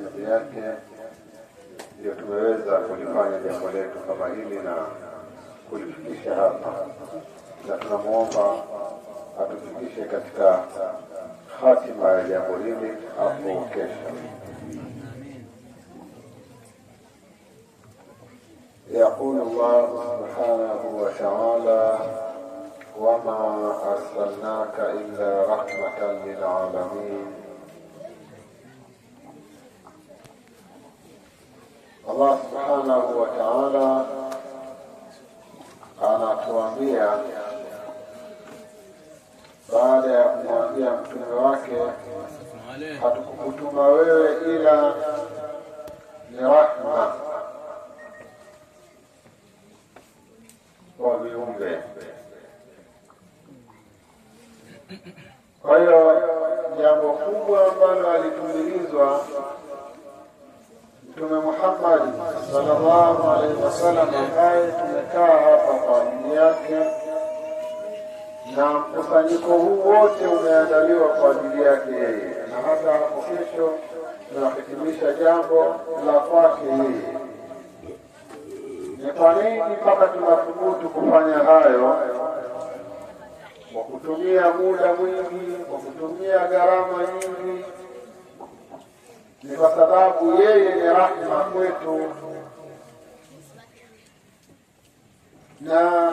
mapenzi yake ndio tumeweza kulifanya jambo letu kama hili na kulifikisha hapa, na tunamuomba atufikishe katika hatima ya jambo hili hapo kesho. يقول الله سبحانه وتعالى: وما أرسلناك إلا رحمة للعالمين. Allah subhanahu wa ta'ala anatuambia baada ya kumwambia mtume wake, hatukukutuma wewe ila ni rahma kwa viumbe. Kwa hiyo jambo kubwa ambalo alitumilizwa Mtume Muhammad sallallahu alaihi wasallam, ambaye tumekaa hapa kwa ajili yake, na mkusanyiko huu wote umeandaliwa kwa ajili yake yeye, na hata hapo kesho tunahitimisha jambo la kwake yeye. Ni kwa nini mpaka tunathubutu kufanya hayo kwa kutumia muda mwingi, kwa kutumia gharama nyingi? Ni kwa sababu yeye ni rahma kwetu, na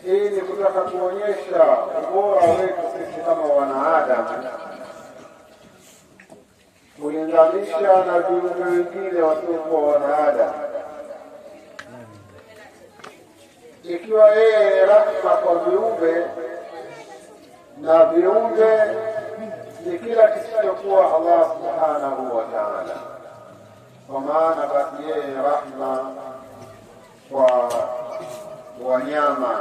hii ni kutaka kuonyesha ubora wetu sisi kama wanaadamu kulinganisha na viumbe wengine wasiokuwa wanaadamu. Ikiwa yeye ni rahma kwa viumbe, na viumbe ni kila kisichokuwa Allah subhanahu wa ta'ala, kwa maana basi yeye ni rahma kwa wanyama,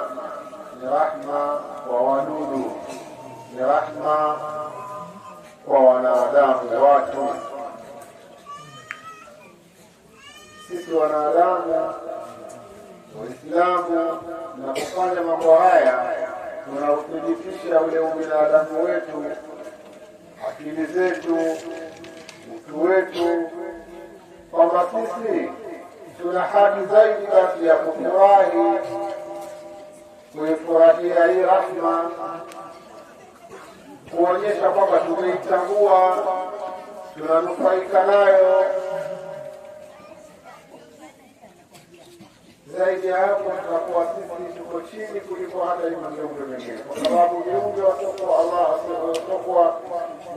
ni rahma kwa wadudu, ni rahma kwa wanadamu, watu. Sisi wanadamu Waislamu na kufanya mambo haya, tunauthibitisha ule ubinadamu wetu, akili zetu, utu wetu, kwamba sisi tuna haki zaidi basi ya kufurahi, kuifurahia hii rahma, kuonyesha kwamba tumeitambua, tunanufaika nayo. Zaidi ya hapo, tutakuwa sisi tuko chini kuliko hata viumbe vingine, kwa sababu viumbe wasiokuwa Allah, wasiokuwa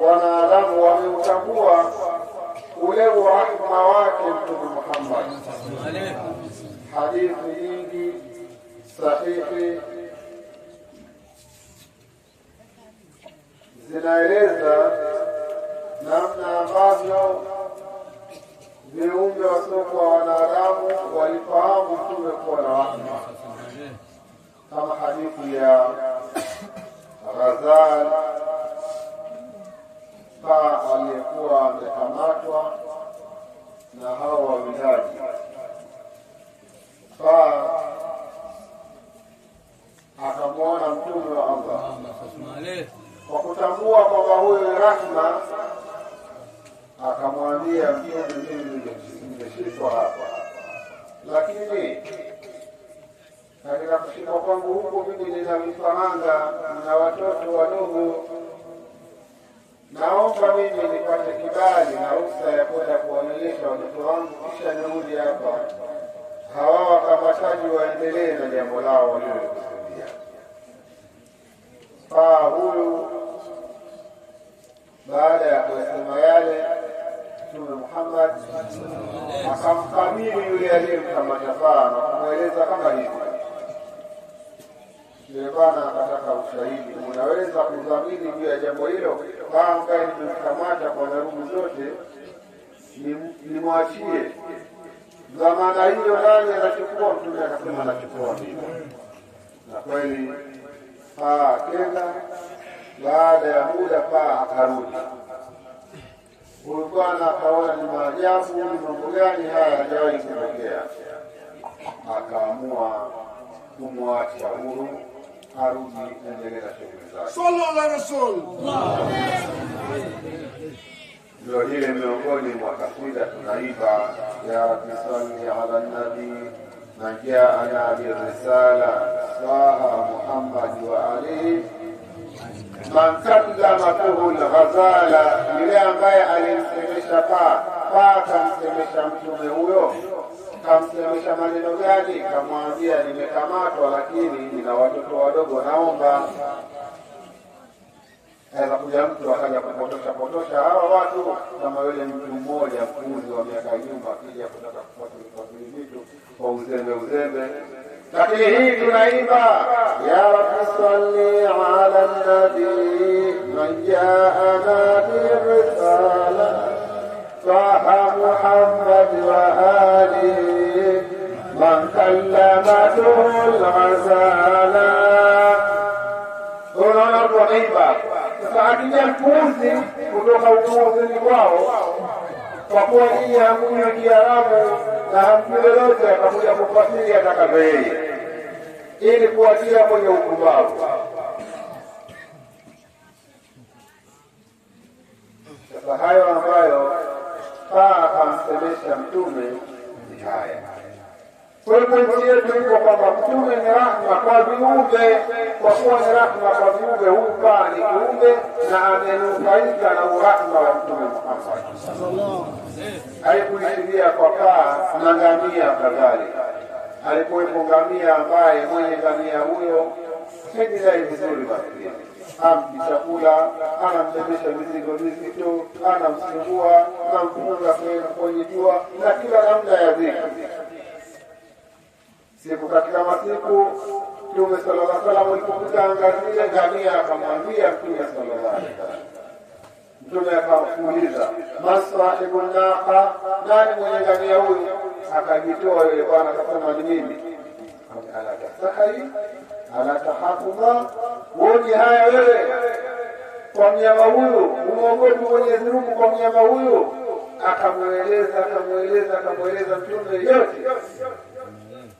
wanadamu, wameutambua ule rahma wake Mtume Muhammad. Hadithi nyingi sahihi zinaeleza namna ambavyo viumbe wasiokuwa wanadamu walifahamu Mtume kuwa na rahma, kama hadithi ya Ghazal, paa aliyekuwa amekamatwa na hao wawindaji. Paa akamwona Mtume wa Allah, kwa kutambua kwamba huyo ni rahma, akamwambia Mtume, mimi nimeshikwa hapa, lakini katika kushikwa kwangu huko mimi nina vifaranga na watoto wadogo, naomba mimi nipate kibali na ruhusa ya kwenda kuwaonyesha watoto wangu, kisha nirudi hapa, hawa wakamataji waendelee na jambo lao waliokusudia. Huyu baada ya kusema yale, Mtume Muhammad akamkabili yule aliyemkamata paa na kumweleza kama hivi. Yule bwana akataka ushahidi, unaweza kudhamini juu ya jambo hilo? Paa ambaye nimemkamata kwa dharubu zote, nimwachie dhamana hiyo, nani anachukua? Mtume akasema anachukua mimi. Na kweli paa kenda, baada ya muda paa akarudi. Huyu bwana akaona ni maajabu, ni mambo gani haya hajawahi kutokea, akaamua kumwacha huru arudi endelee na shughuli zake. Sallallahu alaihi wasallam. ndio ile miongoni mwa kasida tunaimba ya Rabbi salli ala nabi man jaana birisala saha Muhammad wa alihi man kallamatuhu al-ghazala, yule ambaye alimsemesha paa kamsemesha mtume huyo. Kamsemesha maneno gani? Kamwambia nimekamatwa lakini nina watoto wadogo, naomba. Sasa kuja mtu akaja kupotosha hawa watu, kama yule mtu mmoja mkuzi wa miaka nyuma akija kutaka kufuatilia vitu kwa uzembe. Lakini hii tunaimba ya Rabbi salli ala nabi man jaana birisala saha Muhammad wa alihi man kallamatuhu al-ghazala. Unaona tunaimba. Sasa akija mpuzi kutoka upuuzini kwao, kwa kuwa hii hamjui Kiarabu na hamjui lolote, akakuja kufasiri atakavyo yeye ili kuwatia kwenye upumbavu. Sasa hayo ambayo akamsemesha mtume ni haya. Kwa hivyo nchi yetu iko kwamba mtume ni rahma kwa viumbe. Kwa kuwa ni rahma kwa viumbe, huyu paa ni kiumbe na amenufaika na urahma wa mtume Muhammad. Haikuishiria kwa paa na ngamia kadhalika. Alikuwepo ngamia ambaye mwenye ngamia huyo hajidai vizuri maskini, ampi chakula, anambebesha mizigo mizito, anamsumbua, anamfunga kwenye jua na kila namna ya dhiki. Siku katika masiku Mtume sallallahu alaihi wasallam alipokuta angazile ngamia, akamwambia Mtume sallallahu alaihi wasallam. Mtume akamuuliza masahibu naqa, nani mwenye ngamia huyu? Akajitoa yule bwana akasema ni mimi. Ala tasahi ala tahafudha, wote haya wewe kwa mnyama huyu, umuogopi Mwenyezi Mungu kwa mnyama huyu? Akamweleza Mtume yote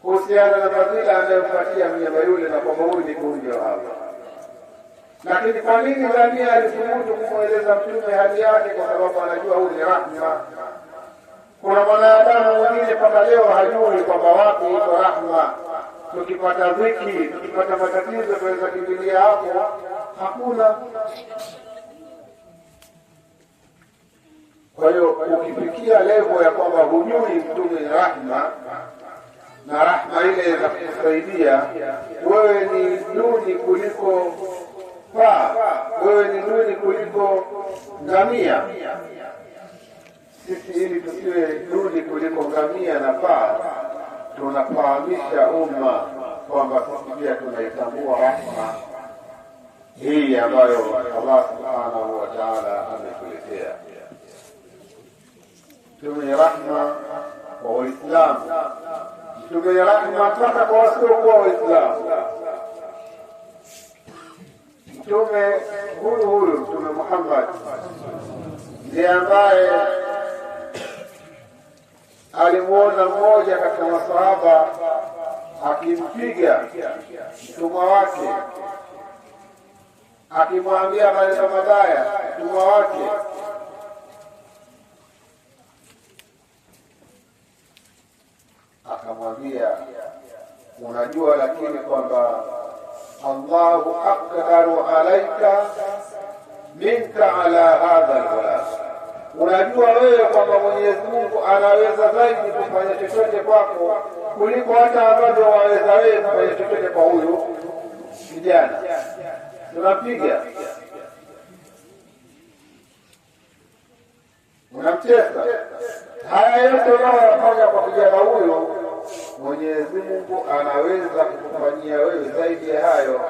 kuhusiana na fadhila anayopatia mnyama yule na kwamba huyu ni kiumbe wa Allah. Lakini kwa nini ngamia alithubutu kumweleza Mtume hali yake? Kwa sababu anajua huyu ni rahma. Kuna mwanadamu mwingine mpaka leo hajui kwamba wapi iko rahma. Tukipata dhiki, tukipata matatizo tunaweza kimbilia hapo, hakuna. Kwa hiyo ukifikia level ya kwamba hujui Mtume ni rahma na rahma ile inakusaidia, wewe ni duni kuliko paa, wewe ni duni kuliko ngamia. Sisi ili tusiwe duni kuliko ngamia na paa, tunafahamisha umma kwamba sisi pia tunaitambua rahma hii ambayo Allah subhanahu wa ta'ala ametuletea. Mtume rahma kwa Waislamu, Mtume rahma mpaka kwa wasiokuwa Waislamu. Mtume huyu Mtume Muhammad ndiye ambaye alimuona mmoja katika masahaba akimpiga mtumwa wake, akimwambia maneno mabaya mtumwa wake. Akamwambia, unajua lakini kwamba Allahu aqdaru alaika minka ala hadha alghulam, unajua wewe kwamba Mwenyezi Mungu anaweza zaidi kufanya chochote kwako kuliko hata ambavyo waweza wewe kufanya chochote kwa huyu kijana. Tunapiga, unamcheza. Haya yote unayofanya kwa kijana huyo, Mwenyezi Mungu anaweza kukufanyia wewe zaidi ya hayo.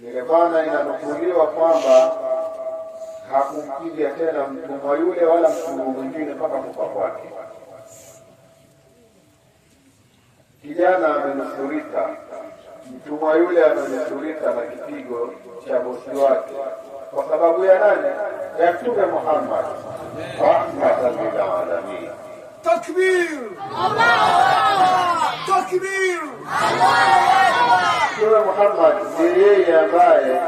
Ile bwana inanukuliwa kwamba hakumpiga tena mtumwa yule wala mtumwa mwingine mpaka kufa kwake. Kijana amenusurika, mtumwa yule amenusurika na kipigo cha bosi wake. Kwa sababu ya nani? Ya Mtume Muhammad rahmatan lil alamin. Takbir! Allah! Takbir! Allah! Mtume Muhammad ndiye yeye ambaye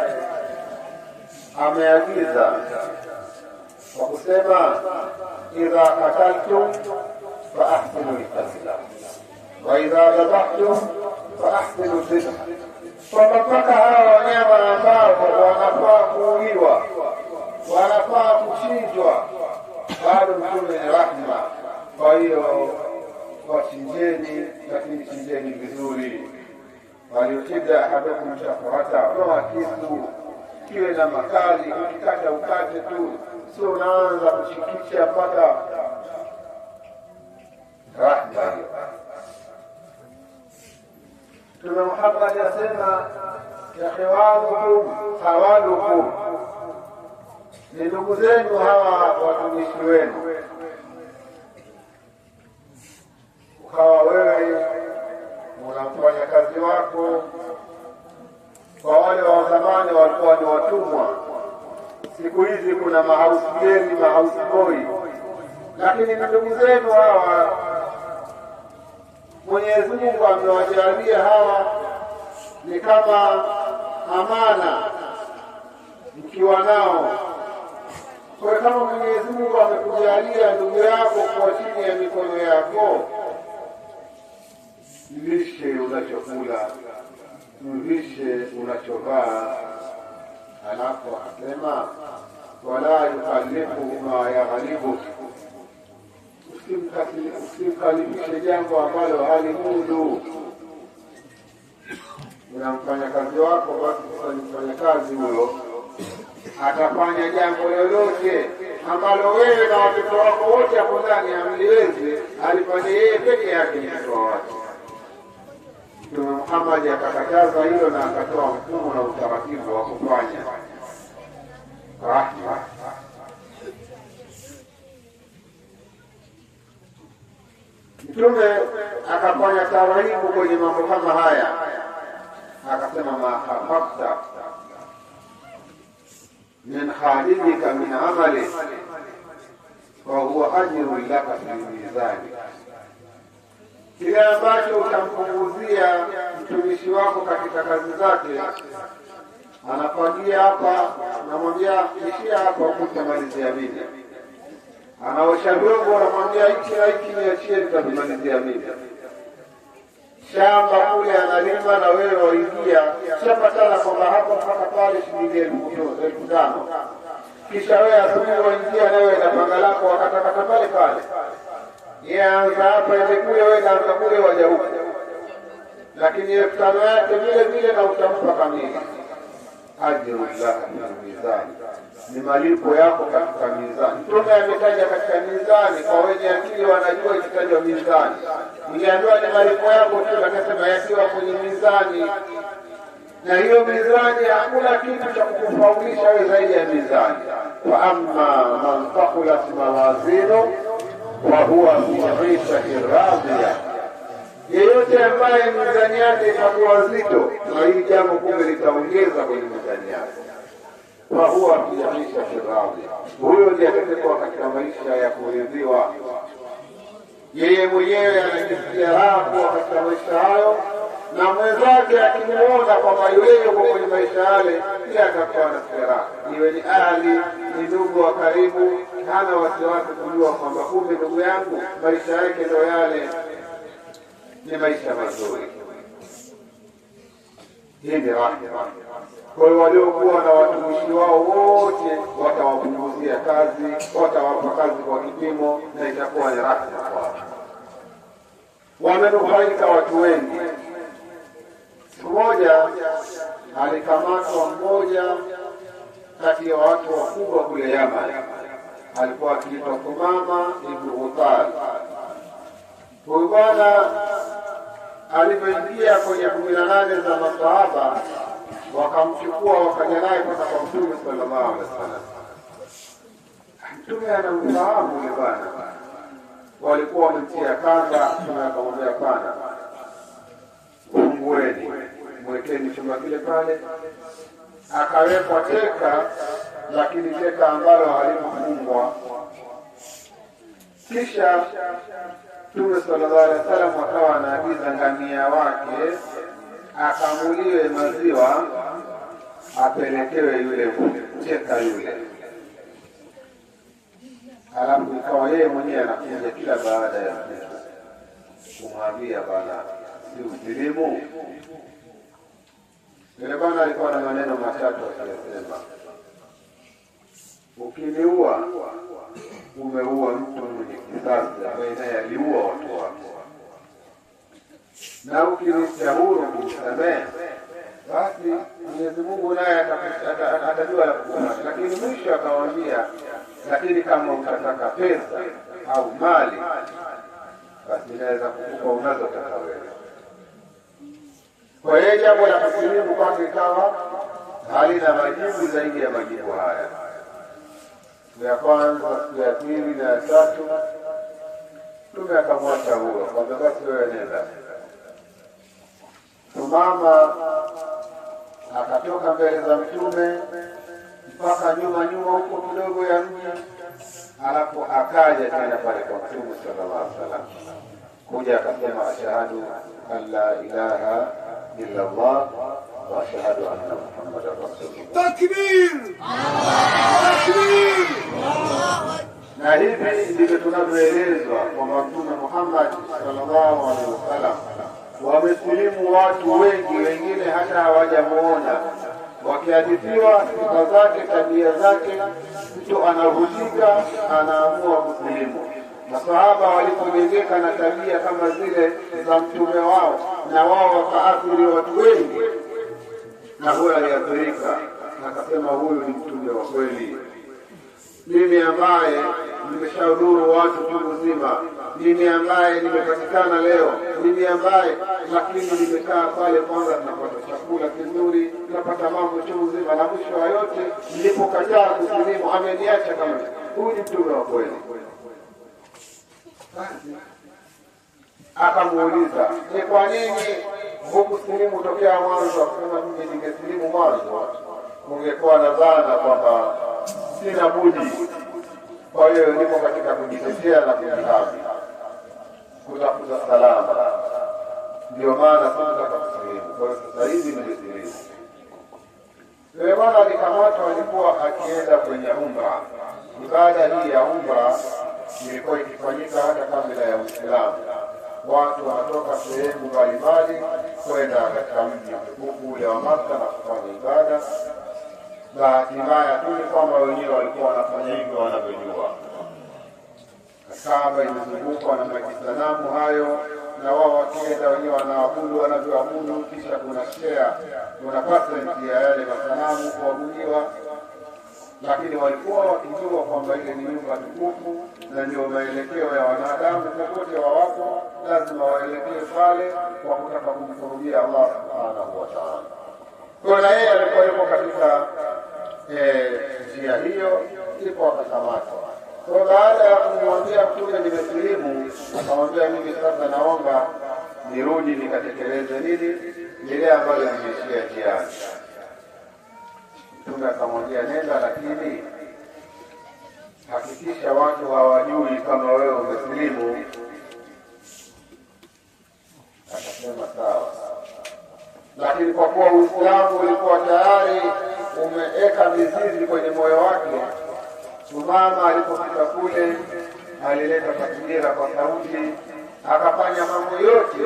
ameagiza kwa kusema idha qataltum fa ahsinu al-qatla wa idha dhabhtum fa ahsinu al-dhabh, kwamba mpaka hawa wanyama ambao wanafaa kuuliwa, wanafaa kuchinjwa, bado Mtume ni rahma. Kwa hiyo wachinjeni, lakini chinjeni vizuri. Waliotida ahadukum shafrata, toa kisu kiwe na makali, ukikata ukate tu, sio unaanza kushikisha mpaka rahma. Mtume Muhammad asema ikhwanukum hawalukum, ni ndugu zenu hawa watumishi wenu. Ukawa wewe unafanya kazi wako, kwa wale wa zamani walikuwa ni watumwa, siku hizi kuna mahouse girl, mahouse boy, lakini ni ndugu zenu hawa. Mwenyezi Mungu amewajalia hawa ni kama amana mkiwa nao. Kwa kama Mwenyezi Mungu amekujalia ndugu yako kwa chini ya mikono yako, mlishe unachokula, mlishe unachovaa. Alafu akasema wala yukallifu ma yaghlibu, usimkalifishe jambo ambalo halimudu. Unamfanya kazi wako, basi mfanya kazi huyo atafanya jambo lolote ambalo wewe na watoto wako wote hapo ndani hamliwezi, alifanya yeye peke yake mtoto wake. Mtume Muhammad akakataza hilo na akatoa mfumo na utaratibu wa kufanya rahma. Mtume akafanya taratibu kwenye mambo kama haya, akasema ma khafafta min khalidika min amali wa huwa ajrun laka fil mizani, kile ambacho utampunguzia mtumishi wako katika kazi zake. Anafagia hapa, namwambia ishia hapa, utamalizia mimi. Anaosha vyombo, anamwambia hiki na hiki niachie, nitamalizia mimi. Shamba kule analima na wewe waingia, shapatana kwamba hapo mpaka pale shilingi 5,000. Kisha wewe asubuhi waingia na wewe na panga lako wakatakata pale pale. Yeye anza hapa ile kule, wewe na kule waja huko. Lakini 5,000 yake vile vile na utampa kamili. Ajrullah fil mizani, ni malipo yako katika mizani. Mtume ametaja katika mizani, kwa wenye akili wanajua ikitajwa mizani. Niliambiwa ni malipo yako tu, akasema yakiwa kwenye mizani. Na hiyo mizani hakuna kitu cha kukufaulisha wewe zaidi ya mizani. Wa amma man thaqulat mawazinu wa huwa fi 'ishatin radiyah, yeyote ambaye mizani yake itakuwa nzito, na hili jambo kumbe litaongeza kwenye mizani yake, wa huwa fi 'ishatin radiyah, huyo ndiye atakayekuwa katika maisha ya kuridhiwa. Yeye mwenyewe anajisikia raha kuwa katika maisha hayo, na mwenzake akimuona kwamba yule yuko kwenye maisha yale, pia atakuwa na furaha. Iwe ni ahli, ni ndugu wa karibu, hana wasiwasi kujua kwamba kumbe ndugu yangu maisha yake ndio yale, ni maisha mazuri. Hii ni rahma. Kwa hiyo waliokuwa na watumishi wao wote watawapunguzia kazi, watawapa kazi kwa kipimo, na itakuwa ni rahma kwao. Wamenufaika watu wengi. Siku moja alikamatwa mmoja kati ya watu wakubwa kule Yaman, alikuwa akiitwa Thumama ibn Uthal. Huyu bwana alipoingia kwenye 18 za masahaba, wakamchukua wakaja naye mpaka kwa Mtume sallallahu alaihi wasallam. Mtume anamfahamu yule bwana, walikuwa wamemtia kanga. Mtume akamwambia hapana, fungueni, mwekeni chumba kile pale. Akawekwa teka, lakini teka ambalo halikufungwa. Kisha Mtume sallallahu alaihi wasallam akawa anaagiza ngamia wake akamuliwe maziwa apelekewe yule mtu. cheka yule. Alafu ikawa yeye mwenyewe anakuja kila baada ya kumwambia bana, si usilimu. Yule bana alikuwa na maneno matatu akisema, ukiniua umeua mtu mwenye kizazi ambaye naye aliua watu wako, na ukiniacha huru kumsamehe, basi Mwenyezi Mungu naye atajua la kufanya. Lakini mwisho akawaambia, lakini kama utataka pesa au mali, basi naweza kukupa unazotaka wewe. Kwa hiyo jambo la kusilimu kwake ikawa halina majibu zaidi ya majibu haya. Ya kwanza, ya pili na ya tatu, Mtume akamwacha huyo, kwa sababu basi wewe nenda. Mama akatoka mbele za Mtume mpaka nyuma huko kidogo ya mji, alafu akaja tena pale kwa Mtume sallallahu alaihi wasallam, kuja akasema, ashhadu an la ilaha illa Allah wa ashhadu anna Muhammadar rasulullah. Takbir! Takbir! Na hivi ndivyo tunavyoelezwa kwamba Mtume Muhammad sallallahu alaihi wasallam wamesilimu watu wengi, wengine hata hawajamuona, wakihadithiwa sifa zake, tabia zake, mtu anavutika, anaamua kusilimu. Masahaba walipojengeka na tabia kama zile za mtume wao, na wao wakaathiri watu wengi, na huyo aliathirika, akasema huyu ni mtume wa kweli. Mimi ambaye nimeshahuduru watu chungu nzima, mimi ambaye nimepatikana leo, mimi ambaye lakini nimekaa pale, kwanza tunapata chakula kizuri, tunapata mambo chungu nzima, na mwisho wa yote nilipokataa kusilimu ameniacha kama huyu ni mtume wa kweli. Akamuuliza, ni kwa nini hukusilimu tokea mwanzo? Akasema, mimi ningesilimu mwanzo ungekuwa na dhana kwamba sina budi, kwa hiyo nipo katika kujitetea na kujihami, kutafuta salama, ndio maana sikutaka kusilimu. Kwa hiyo sasa hivi nimesilimu. Yule bwana alikamatwa, alikuwa akienda kwenye umra. Ibada hii ya umra ilikuwa ikifanyika hata kabla ya Uislamu. Watu wanatoka sehemu mbalimbali kwenda katika mji mtukufu ule wa Makka na kufanya ibada. Bahati mbaya tu ni kwamba wenyewe walikuwa wanafanya hivyo wanavyojua. Kaaba imezungukwa na majisanamu hayo, na wao wakienda wenyewe wanaabudu wanavyoabudu, kisha kuna share, kuna percent ya yale masanamu kuabudiwa. Lakini walikuwa wakijua kwamba ile ni nyumba tukufu na ndio maelekeo ya wanadamu, popote wawapo lazima waelekee pale kwa kutaka kumkurubia Allah subhanahu wa ta'ala. Kwa na yeye alikuwa yuko katika njia hiyo, ndipo akakamatwa. Kwa baada ya kumwambia Mtume nimesilimu, akamwambia, mimi sasa naomba nirudi nikatekeleze nini ile ambayo nimeishia njiani. Mtume akamwambia, nenda, lakini hakikisha watu hawajui kama wewe umesilimu. Akasema sawa. Lakini kwa kuwa Uislamu ulikuwa tayari umeweka mizizi kwenye moyo wake, mama alipofika kule alileta takbira kwa sauti, akafanya mambo yote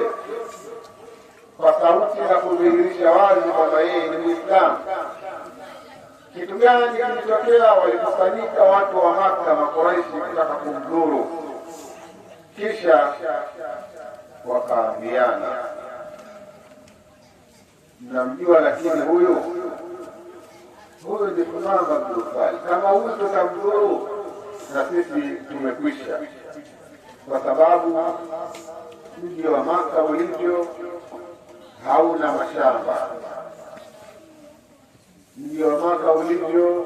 kwa sauti na kudhihirisha wazi kwamba yeye ni Muislamu. Kitu gani kilitokea? Walikusanyika watu wa Makka, Makuraishi, kutaka kumdhuru. Kisha wakaambiana, mnamjua, lakini huyu ni Umama bin Khalid. Kama huyu tutamdhuru, na sisi tumekwisha, kwa sababu mji wa Makka ulivyo hauna mashamba. Mji wa Makka ulivyo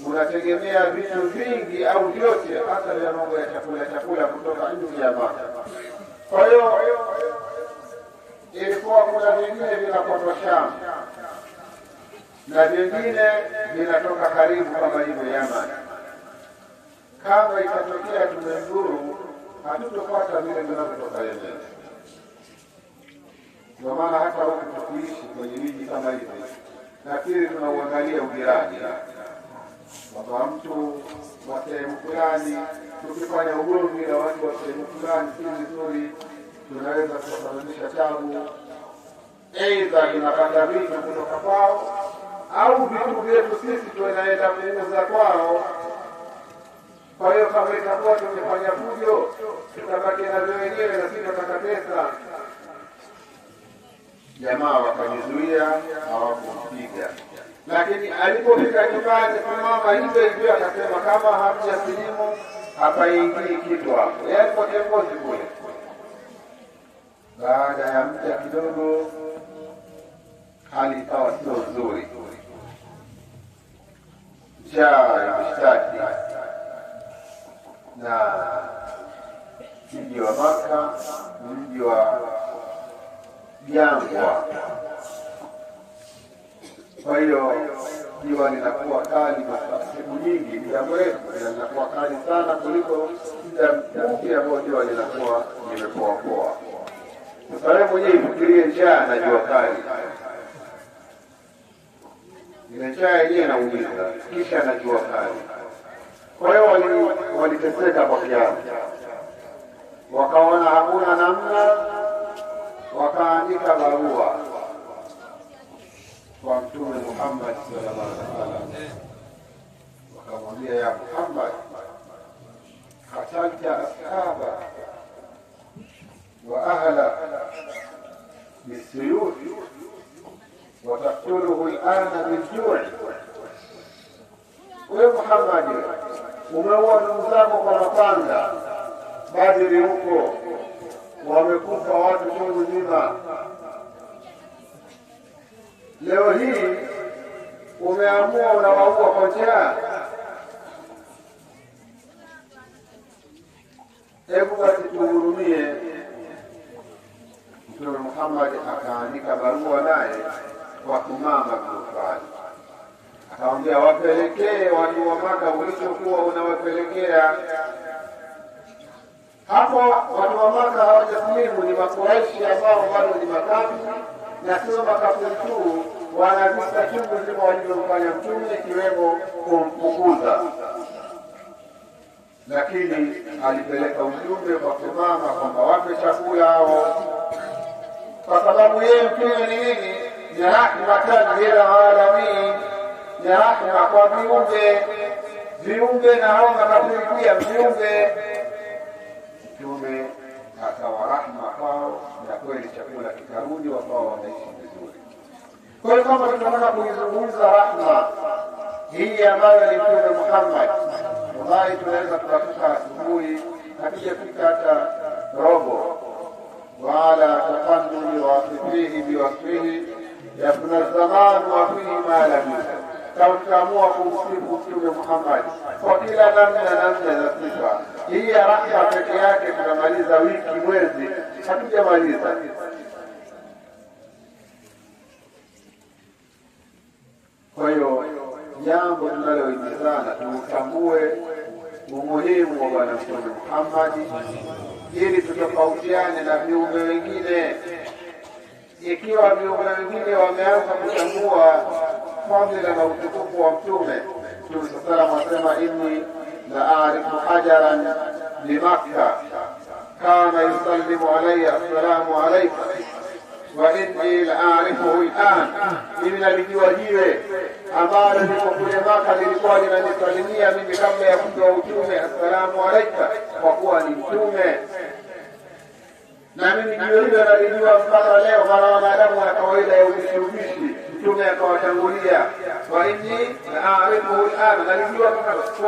unategemea vitu vingi au vyote, hata vya mambo ya chakula kutoka nje ya Makka. Kwa hiyo ilikuwa kuna vingine vinatoka Sham na vingine vinatoka karibu kama hivyo Yaman. Kama ikatokea tumezuru, hatutopata vile vinavyotoka Yemen. Kwa maana hata huku tukiishi kwenye miji kama hivi, nafikiri tunauangalia ujirani. kwamba mtu wa sehemu fulani tukifanya ugomvi na watu wa sehemu fulani si vizuri, tunaweza kusababisha tabu, aidha tunapata vitu kutoka kwao au vitu vyetu sisi tunaenda kuuza kwao. Kwa hiyo kama itakuwa tumefanya fujo, tutabaki navyo wenyewe na sisi tutapata pesa. Jamaa wakajizuia, hawakumpiga. Lakini alipofika nyumbani mama hivyo hivyo akasema kama hamjasilimu hapaingii kitu hapo. Yaani kwa kiongozi kule. Baada ya muda kidogo hali ikawa sio nzuri. Njaa imeshtaki na mji wa Maka, mji wa jangwa. Kwa hiyo jua linakuwa kali kwa siku nyingi, muda mrefu linakuwa kali sana kuliko muda mfupi ambao jua linakuwa limepoa poa. Sasa wewe mwenyewe fikirie njaa na jua kali. Ile njaa yenyewe inaumiza, kisha na jua kali. Kwa hiyo waliteseka kwa kiasi. Wakaona hakuna namna, wakaandika barua kwa Mtume Muhammad sallallahu alaihi wasallam. Wakamwambia, ya Muhammad, qatalta ashaba wa ahla bisuyuf wa taqtuluhu al'ana biljui. Wewe Muhammad, umeua ndugu zako kwa mapanga Badri huko, wamekufa watu chungu nzima. Leo hii umeamua unawaua kwa njaa. Hebu basi tuhurumie. Mtume Muhammad akaandika barua naye kwa Thumama bin Uthman. Akamwambia wapelekee watu wa Maka ulichokuwa unawapelekea. Hapo watu wa Maka hawajasilimu, ni Makuraishi ambao bado ni makafiri, na sio makafiri tu, wana visa chungu nzima walivyofanya Mtume, ikiwemo kumfukuza. Lakini alipeleka ujumbe kwa Thumama kwamba wape chakula hao, kwa sababu yeye Mtume ni nini? Ni rahmatan lil alamin, ni rahma kwa viumbe na hao makafiri pia viumbe. Mtume akawa rahma kwao, na kweli chakula kikarudi, wakawa wanaishi vizuri. Kwa hiyo kama tunataka kuizungumza rahma hii ambayo ni Mtume Muhammad, wallahi tunaweza tukafika asubuhi hatujafika hata robo. Wala taqannuni wasifihi biwasfihi yabna zaman wa fihi ma lam yusaf. Kama tutaamua kumsifu Mtume Muhammad kwa kila namna za sifa, hii ya rahma peke yake tunamaliza wiki, mwezi, hatujamaliza. Kwa hiyo jambo tunalohimizana tutambue umuhimu wa Bwana Mtume Muhammad ili tutofautiane na viumbe wengine. Ikiwa viumbe wengine wameanza kutambua fadhila na utukufu wa Mtume, Mtume sallallahu alaihi wasallam asema, inni la a'rifu hajaran bi Makkah kana yusallimu alayya assalamu alayka wa inni la a'rifuhu al'an. Mimi nalijua jiwe ambalo liko kule Maka lilikuwa linanisalimia mimi kabla ya kutoa utume, assalamu alayka, kwa kuwa ni Mtume. Na mimi jiwe hilo nalijua mpaka leo, maana wanadamu wana kawaida ya ubishi. Mtume akawatangulia, wa inni a'rifuhu al'an, nalijua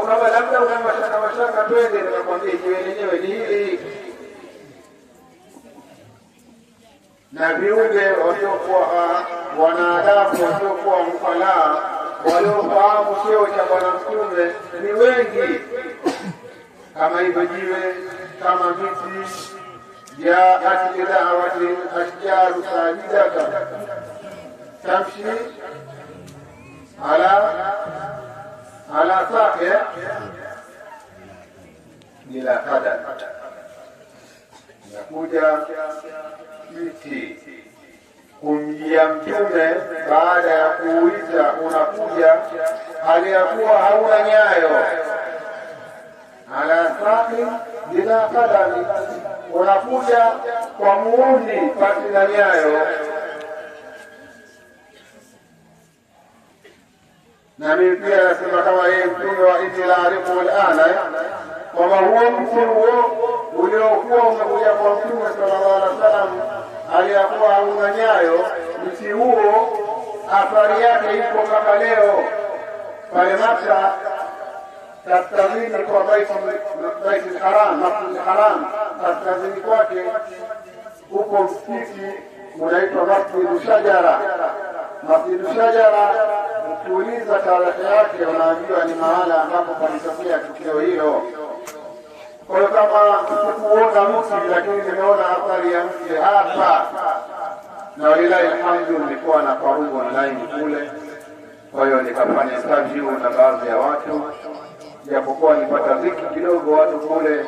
kama labda una mashaka twende nikakwambia jiwe lenyewe ni hili. Na viumbe waliokuwa wanadamu waliokuwa mfalaa waliofahamu cheo cha Bwana Mtume ni wengi, kama hivyo jiwe, kama miti. Jaat bida'wati ashjaru sajidatan tamshi ala saqi bila qadar. Nakuja miti kumjia Mtume baada ya kuuliza unakuja aliyakuwa hauna nyayo, ala saqi bila qadami, unakuja kwa muundi pasi na nyayo. Na mimi pia nasema kama yeye mtume wa inni la arifu alana, kwamba huo mti huo uliokuwa umekuja kwa Mtume sallallahu alaihi wasallam aliyakuwa hauna nyayo, mti huo athari yake ipo kama leo pale Makka kaskazini kwa Baitul Haram, Masjidul Haram, kaskazini kwake huko msikiti unaitwa Masjidul Shajara. Masjidul Shajara, ukiuliza tarehe yake unaambiwa ni mahala ambapo palitokea tukio hilo. Kwa hiyo kama sikuona mti, lakini nimeona athari ya mti hapa, na walilahi alhamdu nilikuwa na farugu online kule. Kwa hiyo nikafanya interview na baadhi ya watu, japokuwa nilipata dhiki kidogo, watu kule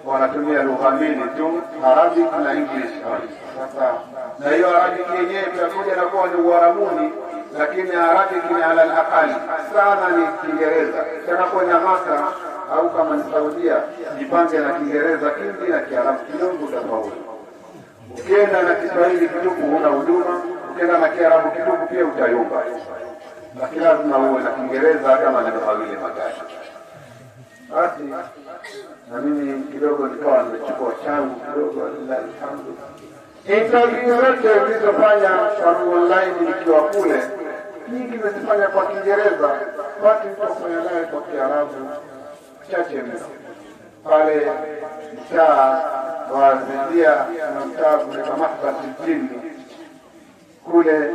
wanatumia lugha mbili tu, Arabic na English. Sasa na hiyo Arabic yenyewe itakuja na kuwa ni Uarabuni, lakini Arabic ni ala al-aqali sana ni Kiingereza. Kana kwenda Maka au kama ni Saudia, jipange na Kiingereza kingi na Kiarabu kidogo tofauti. Ukienda na Kiswahili kidogo una huduma, ukienda na Kiarabu kidogo pia utayumba. Lakini lazima uwe na Kiingereza kama neno mawili matatu. Basi na mimi kidogo nikawa nimechukua changu kidogo, alhamdulillah. Interview zote nilizofanya kwa online nikiwa kule, nyingi nimezifanya kwa Kiingereza, basi nitafanya naye kwa Kiarabu chache mno. Pale mtaa wa Zindia na mtaa kutoka Mahbati Jini kule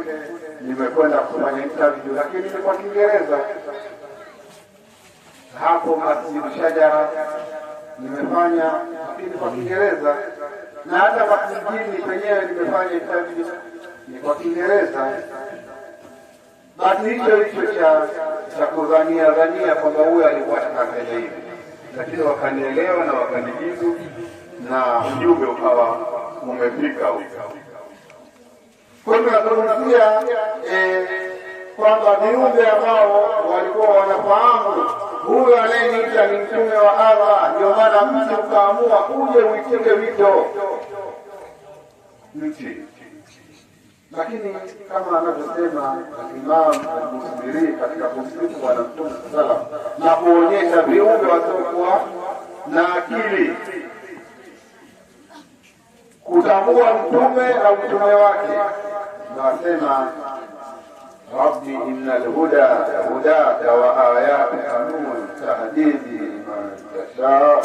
nimekwenda kufanya interview, lakini ni kwa Kiingereza. Hapo Masjid Shajara nimefanya lakini kwa Kiingereza, na hata Masjid penyewe nimefanya interview ni kwa Kiingereza. Basi hicho cha kudhania kwamba huyo alikuwa anafanya hivi, lakini wakanielewa na wakanijibu na ujumbe ukawa umefika huko. Kwa hiyo tunazungumzia kwamba viumbe ambao walikuwa wanafahamu huyo anayeniita ni mtume wa Allah, ndio maana mtu ukaamua uje uitike wito mti. Lakini kama anavyosema Imam al-Busiri katika kumsifu Bwana Mtume sallallahu alaihi wasallam na kuonyesha viumbe wasiokuwa na akili kutambua mtume na utume wake, nasema Rabbi innal huda hudaka wa ayatika nur tahdidi man tashau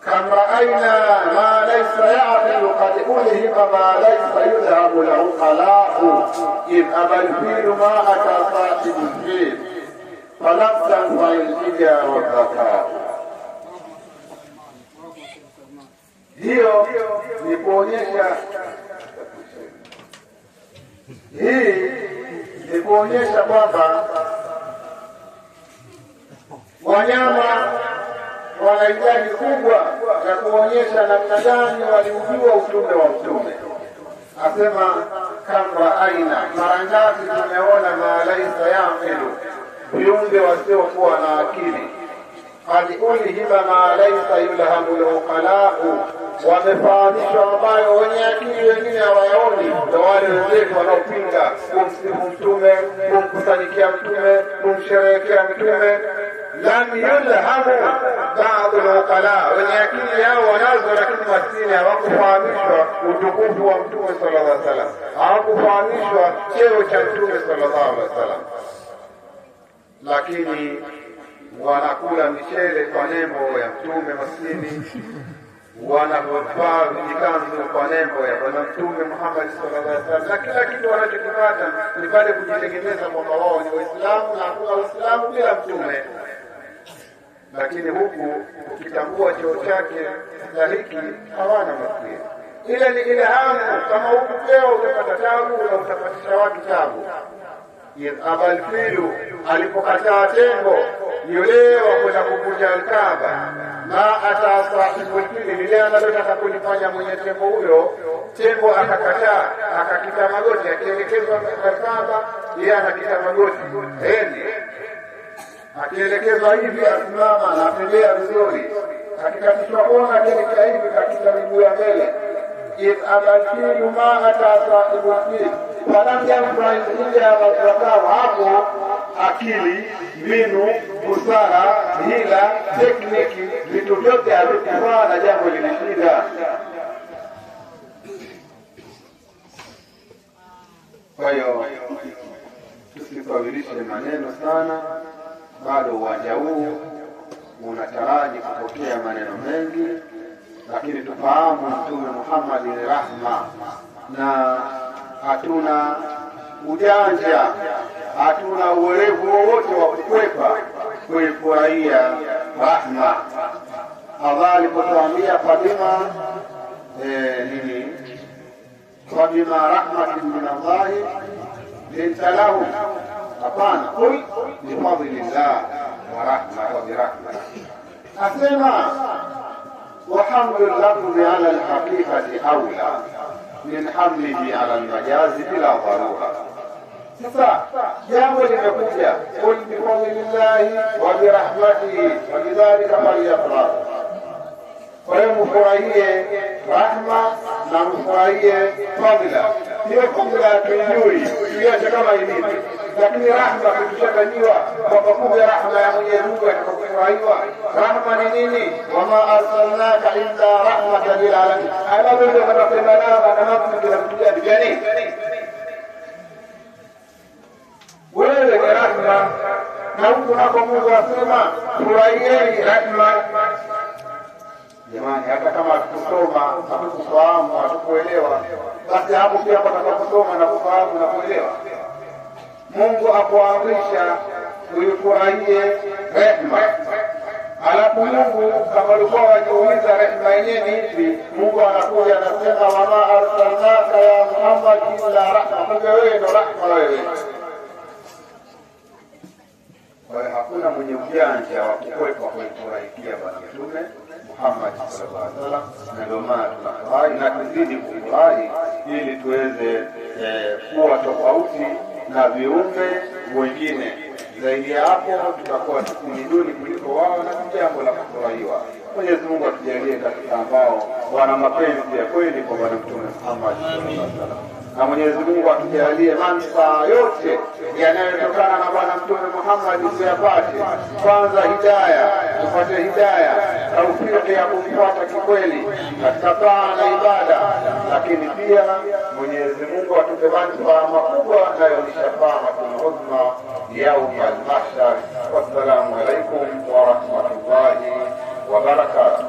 كم رأينا ما ليس يعقل قد ألهم ما ليس يذهب العقلاء إذ أبى الفيل ما أتى صاحب الفيل فلم تنفع الحجى والذكاء. hiyo ni kuonyesha kwamba wanyama wanahitaji kubwa ya kuonyesha namna gani waliujua utume wa mtume. Asema kama aina mara ngapi tumeona maalaisa yaqilu, viumbe wasiokuwa na akili, qad ulhima maalaisa yulhamu al-uqalau, wamefahamishwa ambayo wenye akili wengine hawayaoni. Ndio wale wenzetu wanaopinga kumsifu mtume, kumkusanyikia mtume, kumsherehekea mtume. Lam yulhamu baadhi al-uqala, wenye akili hao wanazo, lakini maskini hawakufahamishwa utukufu wa mtume sallallahu alaihi wasallam, hawakufahamishwa cheo cha mtume sallallahu alaihi wasallam, lakini wanakula michele kwa nembo ya mtume maskini, wanavaa vijikanzu kwa nembo ya bwana mtume Muhammad sallallahu alaihi wasallam, na kila kitu wanachokipata ni pale kujitegemeza kwamba wao ni Waislamu na hakuna Uislamu bila mtume. Lakini huku ukitambua cheo chake stahiki hawana maskini. Ile ni ile hamu, kama huku leo utapata tabu na utapatisha watu tabu. Abal Filu alipokataa tembo yule wa kwenda kuvunja Al-Kaaba, ma ata sahibu al-fil, lile analotaka kulifanya mwenye tembo huyo, tembo akakataa, akakita magoti, akielekezwa Kaaba yeye anakita magoti, akielekezwa hivi asimama na atembea vizuri, akikatishwa kona akielekea hivi katika miguu ya mbele. If abakilu ma ata sahibu al-fil falam yanfa'il illa mazakawa, hapo akili, mbinu, busara, hila, tekniki, vitu vyote havikufaa na jambo lilishinda. Kwa hiyo tusifawilishe maneno sana, bado uwanja huu unataraji kupokea maneno mengi, lakini tufahamu Mtume Muhammad ni rahma, na hatuna ujanja, hatuna uwerevu wowote wa kukwepa kuifurahia rahma. Allah alipotuambia Fabima Fabima rahmatin min Allah linta lahum, hapana, qul bifadlillah wa birahmah. Asema وحمل اللفظ على الحقيقة أولى من حمله على المجاز بلا ضرورة. Sasa jambo limekuja, qul bifadlillahi wa birahmatihi wa bidhalika falyafrah. Kwa hiyo mfurahie rahma na mfurahie fadhila. Hiyo fadhila tuijui, tuiache kama ilivyo, lakini rahma kutushakanyiwa kwamba kumbe rahma ya Mwenyezi Mungu atakufurahiwa. Rahma ni nini? Wama arsalnaka illa rahmatan lil alamin. Alafu ndio tunasema na nafsi kila mtu gani? Wewe ni rahma, na huko nako Mungu asema furahieni rahma. Jamani, hata kama kusoma hatukufahamu, hatukuelewa, basi hapo pia kusoma na kufahamu na kuelewa. Mungu akuamrisha uifurahie rehema. Alafu Mungu kama alikuwa wajiuliza rehema yenyewe ni ipi, Mungu anakuja anasema wama arsalnaka ya Muhammad illa rahma. Kumbe wewe ndo rahma wewe. Kwa hiyo hakuna mwenye ujanja wa kukwepa kuifurahikia Bwana Mtume Muhammad sallallahu alaihi wasallam, na ndio maana tunafurahi na tuzidi kufurahi ili tuweze kuwa tofauti na viumbe wengine. Zaidi ya hapo tutakuwa ni duni kuliko wao, na jambo la kufurahiwa. Mwenyezi Mungu atujalie katika ambao wana mapenzi ya kweli kwa Bwana Mtume Muhammad sallallahu alaihi wasallam, na Mwenyezi Mungu atujalie manufaa yote yanayotokana na Bwana Mtume Muhammad tuyapate. Kwanza hidayah, tupate hidayah, taufiki ya kumfuata kikweli katika taa na ibada, lakini pia Mwenyezi Mungu atupe manufaa makubwa nayo ni shafaatul uzma yaum al-mahshar. Wassalamu alaikum wa rahmatullahi wa barakatuh.